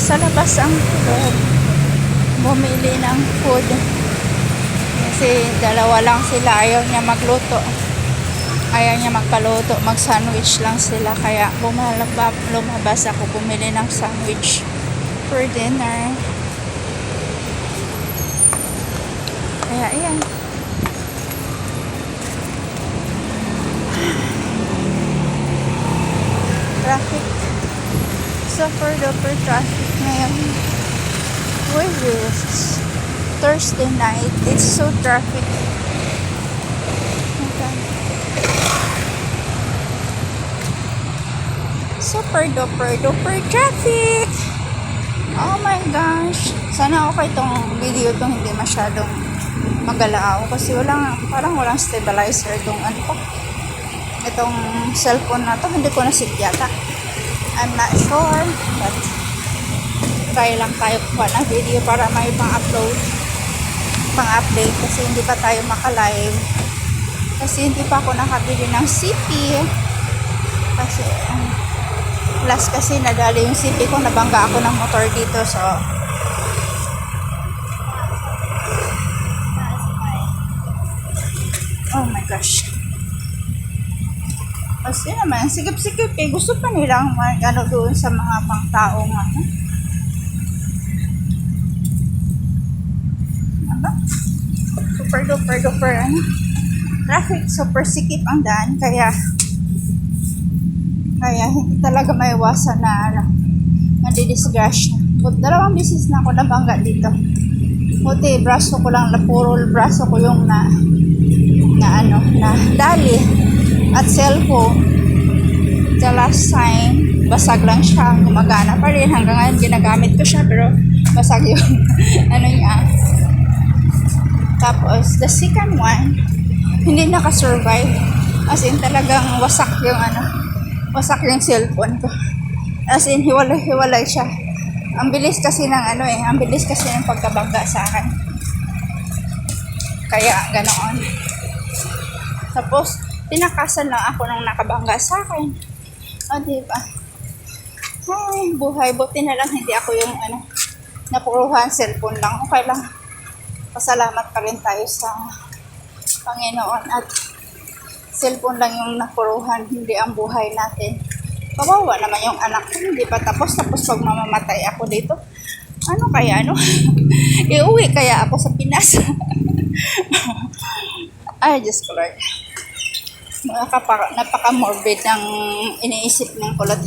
Nasa labas ang Lord. Bumili ng food. Kasi dalawa lang sila. Ayaw niya magluto. Ayaw niya magpaluto. Mag-sandwich lang sila. Kaya lumabas ako bumili ng sandwich for dinner. Kaya ayan. Traffic. Super duper traffic ngayon. It's Thursday night. It's so traffic. Okay. Super duper traffic. Oh my gosh. Sana okay itong video itong hindi masyadong magalaw kasi parang walang stabilizer itong itong cellphone na to. Hindi ko nasit yata. I'm not sure, but try lang tayo pa na video para may pang-update kasi hindi pa tayo maka-live kasi hindi pa ako nakabili ng CP kasi plus kasi nadali yung CP ko, nabangga ako ng motor dito, so oh my gosh. Kasi naman, sikip-sikip eh. Gusto pa nilang doon sa mga pang-taong super duper traffic, super sikip ang daan, kaya hindi talaga maiwasan na mandidisgrasya. Dalawang beses na ako nabangga dito. Buti braso ko lang, puro braso ko yung na dali at cellphone. The last time basag lang siya, gumagana pa rin hanggang ngayon, ginagamit ko siya pero basag yung niya. Tapos the second one hindi naka-survive, as in talagang wasak yung cellphone ko, as in hiwalay siya. Ang bilis kasi ng pagkabangga sa akin, kaya ganoon. Tapos tinakasan lang ako ng nakabangga sa akin. Diba? Ay, buhay. Buti na lang hindi ako yung napuruhan, cellphone lang. Okay lang. Pasalamat pa rin tayo sa Panginoon at cellphone lang yung napuruhan, hindi ang buhay natin. Kawawa naman yung anak ko, hindi pa tapos pag mamamatay ako dito. Iuwi kaya ako sa Pinas? Ay, Diyos ko Lord. Napaka-morbid ng iniisip ng kulot.